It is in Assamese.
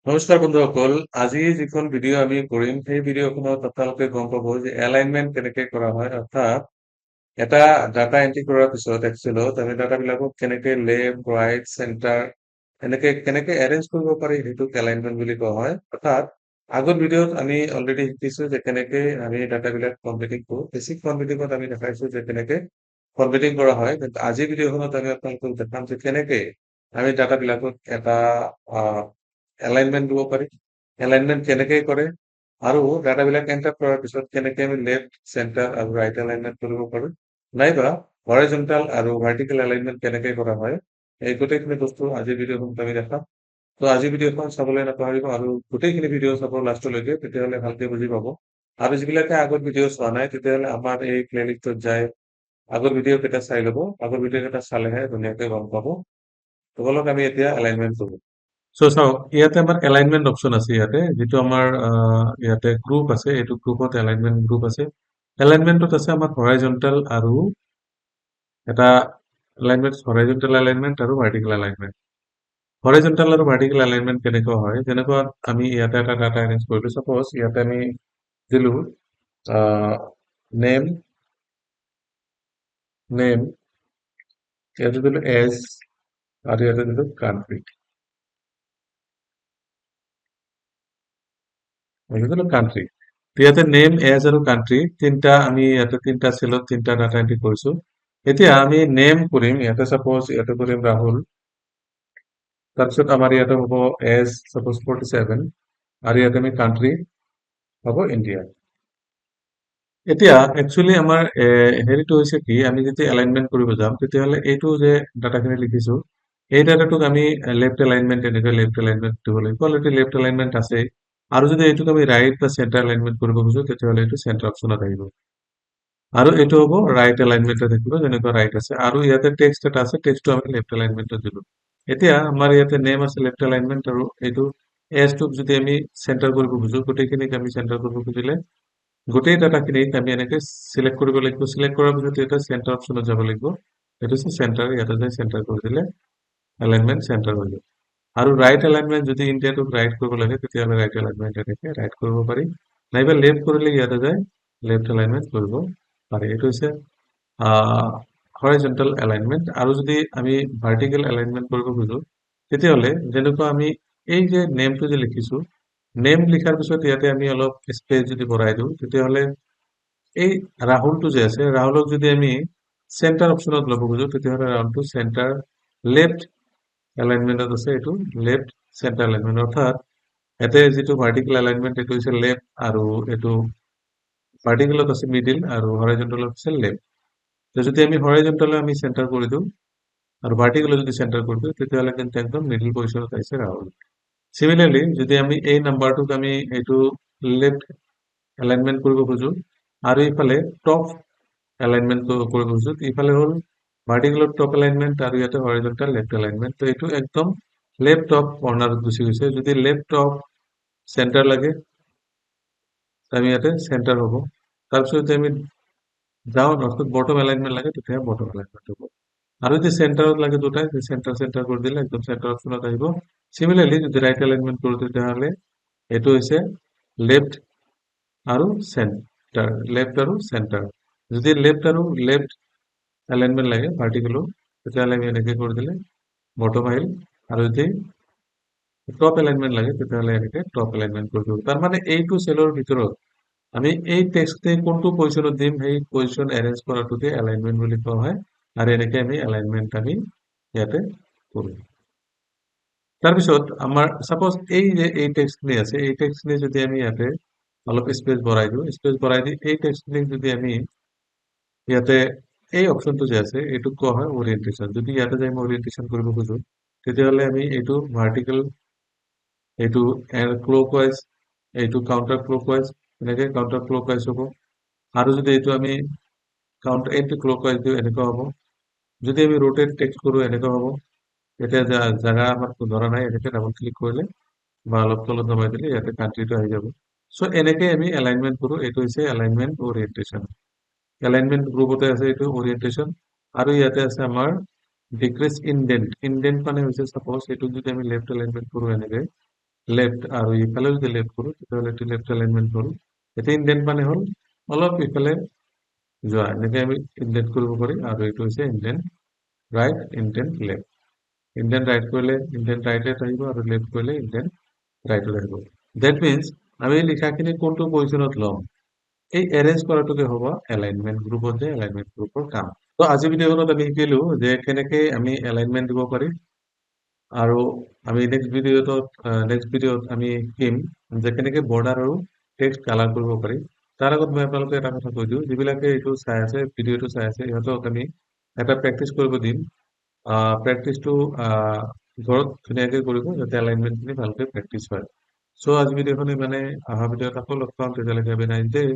নমস্কাৰ বন্ধুসকল। আজি যিখন ভিডিঅ' আমি কৰিম, সেই ভিডিঅ'খনত আপোনালোকে গম পাব যে এলাইনমেন্ট কেনেকে কৰা হয়। অৰ্থাৎ এটা ডাটা এন্ট্ৰি কৰাৰ পিছত এক্সেলত আমি ডাটাবিলাকক কেনেকে লেফ্ট, ৰাইট, চেণ্টাৰ এনেকে কেনেকে এৰেঞ্জ কৰিব পাৰি সেইটোক এলাইনমেন্ট বুলি কোৱা হয়। অৰ্থাৎ আগৰ ভিডিঅ'ত আমি অলৰেডি শিকিছো যে কেনেকে আমি ডাটাবিলাক ফৰ্মেটিং কৰো। বেছিক ফৰ্মেটিঙত আমি দেখাইছো যে কেনেকে ফৰ্মেটিং কৰা হয়। কিন্তু আজিৰ ভিডিঅ'খনত আমি আপোনালোকক দেখাম যে কেনেকে আমি ডাটাবিলাকক এটা এলাইনমেন্ট দিব পাৰি। এলাইনমেন্ট কেনেকে কৰে আৰু ডাটাবিলাক এন্টাৰ কৰাৰ পিছত কেনেকে আমি লেফ্ট, চেণ্টাৰ আৰু ৰাইট এলাইনমেন্ট কৰিব পাৰো, নাইবা হৰাইজন্টাল আৰু ভাৰ্টিকেল এলাইনমেন্ট কেনেকে কৰা হয়, এই গোটেইখিনি বস্তু আজিৰ ভিডিঅ'খনত আমি দেখাম। তো আজিৰ ভিডিঅ'খন চাবলৈ নাপাহৰিব আৰু গোটেইখিনি ভিডিঅ' চাব লাষ্টলৈকে, তেতিয়াহ'লে ভালকে বুজি পাব। আৰু যিবিলাকে আগৰ ভিডিঅ' চোৱা নাই তেতিয়াহ'লে আমাৰ এই প্লেলিষ্টত যায় আগৰ ভিডিঅ' কেইটা চাই ল'ব। আগৰ ভিডিঅ' কেইটা চালেহে ধুনীয়াকে গম পাব। তো বলক আমি এতিয়া এলাইনমেন্ট কৰো। চাওক, ইয়াতে আমাৰ এলাইনমেন্ট অপচন আছে। ইয়াতে যিটো আমাৰ ইয়াতে গ্ৰুপ আছে, এইটো গ্ৰুপত এলাইনমেন্ট গ্ৰুপ আছে। এলাইনমেন্টত আছে আমাৰ হৰাইজন্টাল আৰু এটা হৰাইজন্টাল এলাইনমেন্ট আৰু ভাৰ্টিকেল এলাইনমেন্ট। হৰাইজন্টাল আৰু ভাৰ্টিকেল এলাইনমেন্ট কেনেকুৱা হয়, যেনেকুৱা আমি ইয়াতে এটা ডাটা এৰেঞ্জ কৰিলো। সাপোজ ইয়াতে আমি দিলো নেম নেম ইয়াতে দিলো এজ আৰু ইয়াতে দিলো কান্ট্ৰি। কান্ট্ৰি ইয়াতে নেম, এজ আৰু কান্ট্ৰি আমি ইয়াতে তিনটা চেলত তিনটা ডাটা এন্ট্ৰি কৰিছো। এতিয়া আমি নেম কৰিম, ইয়াতে সাপোজ ইয়াতে কৰিম ৰাহুল। তাৰপিছত আমাৰ ইয়াতে হ'ব এজ সাপোজ 47 আৰু ইয়াতে আমি কান্ট্ৰি হ'ব ইণ্ডিয়া। এতিয়া একচুৱেলি আমাৰ হেৰিটো হৈছে কি, আমি যেতিয়া এলাইনমেন্ট কৰিব যাম তেতিয়াহ'লে এইটো যে ডাটাখিনি লিখিছো, এই ডাটাটোক আমি লেফ্ট এলাইনমেন্ট এনেকৈ লেফ্ট এলাইনমেন্ট দিব লাগিব। অলৰেডি লেফ্ট এলাইনমেন্ট আছে। আৰু যদি এইটোক আমি ৰাইট বা চেণ্টাৰ এলাইনমেন্ট কৰিব খুজো তেতিয়াহ'লে এইটো চেণ্টাৰ অপচনত আহিব। আৰু এইটো হ'ব ৰাইট এলাইনমেন্টত থাকিব, যেনেকুৱা ৰাইট আছে। আৰু ইয়াতে টেক্সট এটা আছে, টেক্সটটো আমি লেফ্ট এলাইনমেন্টত দিলো। এতিয়া আমাৰ ইয়াতে নেম আছে লেফ্ট এলাইনমেন্ট, আৰু এইটো এজটোক যদি আমি চেণ্টাৰ কৰিব খুজো, গোটেইখিনিক আমি চেণ্টাৰ কৰিব খুজিলে গোটেই ডাটাখিনিক আমি এনেকে চিলেক্ট কৰিব লাগিব। চিলেক্ট কৰাৰ পিছত ইয়াতে চেণ্টাৰ অপচনত যাব লাগিব। এইটো হৈছে চেণ্টাৰ, ইয়াতে যাই চেণ্টাৰ কৰি দিলে এলাইনমেন্ট চেণ্টাৰ হৈ যাব। আৰু ৰাইট এলাইনমেন্ট যদি ইণ্ডিয়াটোক ৰাইট কৰিব লাগে তেতিয়াহ'লে ৰাইট এলাইনমেন্ট এনেকে ৰাইট কৰিব পাৰি, নাইবা লেফ্ট কৰিলে ইয়াতে যায় লেফ্ট এলাইনমেন্ট কৰিব পাৰি। এইটো হৈছে হৰাইজন্টাল এলাইনমেন্ট। আৰু যদি আমি ভাৰ্টিকেল এলাইনমেন্ট কৰিব খোজো তেতিয়াহ'লে যেনেকুৱা আমি এই যে নেমটো যে লিখিছো, নেম লিখাৰ পিছত ইয়াতে আমি অলপ স্পেচ যদি ভৰাই দিওঁ তেতিয়াহ'লে এই ৰাহুলটো যে আছে, ৰাহুলক যদি আমি চেণ্টাৰ অপচনত ল'ব খোজো তেতিয়াহ'লে ৰাহুলটো চেণ্টাৰ লেফ্ট এলাইনমেন্টত আছে, এইটো লেফ্ট চেণ্টাৰ এলাইনমেন্ট। অৰ্থাৎ ইয়াতে যিটো ভাৰ্টিকেল এলাইনমেন্ট এইটো হৈছে লেফ্ট, আৰু এইটো ভাৰ্টিকেলত আছে মিডিল, আৰু হৰাইজন্টালত আছে লেফ্ট। যদি আমি হৰাইজন্টালে আমি চেণ্টাৰ কৰি দিওঁ আৰু ভাৰ্টিকেলত যদি চেণ্টাৰ কৰি দিওঁ তেতিয়াহ'লে কিন্তু একদম মিডিল পজিশ্যনত আহিছে ৰাহুল। সিমিলাৰলি যদি আমি এই নাম্বাৰটোক আমি এইটো লেফ্ট এলাইনমেন্ট কৰিব খোজো আৰু ইফালে টপ এলাইনমেন্ট কৰিব খোজো, ইফালে হ'ল ভাৰ্টিকেলত টপ এলাইনমেন্ট আৰু ইয়াতে হৰাইজন্টাল লেফ্ট এলাইনমেন্ট। তো এইটো একদম লেফ্ট টপ কৰ্নাৰত গুচি গৈছে। যদি লেফ্ট টপ চেণ্টাৰ লাগে আমি ইয়াতে চেণ্টাৰ হ'ব। তাৰপিছত যদি আমি ডাউন অৰ্থাৎ বটম এলাইনমেন্ট লাগে তেতিয়া বটম এলাইনমেন্ট হ'ব। আৰু যদি চেণ্টাৰত লাগে দুটাই, চেণ্টাৰ চেণ্টাৰ কৰি দিলে একদম চেণ্টাৰ অপচনত আহিব। সিমিলাৰলি যদি ৰাইট এলাইনমেন্ট কৰো তেতিয়াহ'লে এইটো হৈছে লেফ্ট আৰু চেণ্টাৰ, লেফ্ট আৰু চেণ্টাৰ। যদি লেফ্ট আৰু লেফ্ট এলাইনমেন্ট লাগে ভাৰ্টিকেলো তেতিয়াহ'লে আমি এনেকে কৰি দিলে বটম আহিল, আৰু যদি টপ এলাইনমেন্ট লাগে তেতিয়াহ'লে এনেকে টপ এলাইনমেন্ট কৰি দিওঁ। তাৰ মানে এইটো চেলৰ ভিতৰত আমি এই টেক্সটে কোনটো পজিশ্যনত দিম সেই পজিশ্যন এৰেঞ্জ কৰাটোকে এলাইনমেন্ট বুলি কোৱা হয়। আৰু এনেকে আমি এলাইনমেন্ট আমি ইয়াতে কৰো। তাৰপিছত আমাৰ সাপোজ এই যে এই টেক্সটখিনি আছে, এই টেক্সটখিনি যদি আমি ইয়াতে অলপ স্পেচ ভৰাই দিওঁ, স্পেচ ভৰাই দি এই টেক্সটখিনিক যদি আমি ইয়াতে এই অপশনটো যে আছে এইটোক কোৱা হয় ওৰিয়েন্টেশন। যদি ইয়াতে যাই আমি ওৰিয়েন্টেশন কৰিব খোজো তেতিয়াহ'লে আমি এইটো ভাৰ্টিকেল, এইটো ক্লকৱাইজ, এইটো কাউণ্টাৰ ক্লকৱাইজ, এনেকে কাউণ্টাৰ ক্লকৱাইজ হ'ব। আৰু যদি এইটো আমি কাউণ্টাৰ এন্টি ক্লকৱাইজ দিওঁ এনেকুৱা হ'ব। যদি আমি ৰোটেট টেক্সট কৰো এনেকুৱা হ'ব। এতিয়া জাগা আমাৰ ধৰা নাই, এনেকে ডাবল ক্লিক কৰিলে বা অলপ তলত নমাই দিলে ইয়াতে কাণ্ট্ৰিটো আহি যাব। চ' এনেকে আমি এলাইনমেন্ট কৰো। এইটো হৈছে এলাইনমেন্ট ওৰিয়েন্টেশন। এলাইনমেন্ট গ্ৰুপতে আছে এইটো ওৰিয়েন্টেশন। আৰু ইয়াতে আছে আমাৰ ডিক্ৰিজ ইনডেন্ট। ইনডেন্ট মানে হৈছে সাপোজ এইটো যদি আমি লেফ্ট এলাইনমেন্ট কৰো এনেকে, লেফ্ট আৰু ইফালে যদি লেফ্ট কৰো তেতিয়াহ'লে এইটো লেফ্ট এলাইনমেন্ট হ'ল। এতিয়া ইনডেন্ট মানে হ'ল অলপ ইফালে যোৱা, এনেকে আমি ইনডেন্ট কৰিব পাৰি। আৰু এইটো হৈছে indent right, indent left. Indent right কৰিলে ইনডেন্ট ৰাইটত আহিব, আৰু লেফ্ট কৰিলে ইনডেন্ট ৰাইটত আহিব। ডেট মিনছ আমি লিখাখিনি কোনটো পজিশ্যনত ল'ম, এই এৰেঞ্জ কৰাটোকে হ'ব এলাইনমেন্ট গ্ৰুপত যে এলাইনমেন্ট গ্ৰুপৰ কাম। তো আজিৰ ভিডিঅ'খনত আমি শিকিলো যে কেনেকে আমি এলাইনমেন্ট দিব পাৰি, আৰু আমি নেক্সট ভিডিঅ'ত আমি শিকিম যে কেনেকে বৰ্ডাৰ আৰু টেক্সট কালাৰ কৰিব পাৰি। তাৰ আগত মই আপোনালোকে এটা কথা কৈ দিওঁ, যিবিলাকে এইটো চাই আছে, ভিডিঅ'টো চাই আছে, ইহঁতক আমি এটা প্ৰেক্টিচ কৰিব দিম। প্ৰেক্টিচটো ঘৰত ধুনীয়াকে কৰিব, যাতে এলাইনমেন্টখিনি ভালকে প্ৰেক্টিচ হয়। চ' আজি ভিডিঅ'খন ইমানে, অহা ভিডিঅ'ত আকৌ লগ পাম, তেতিয়ালৈকে have a nice day।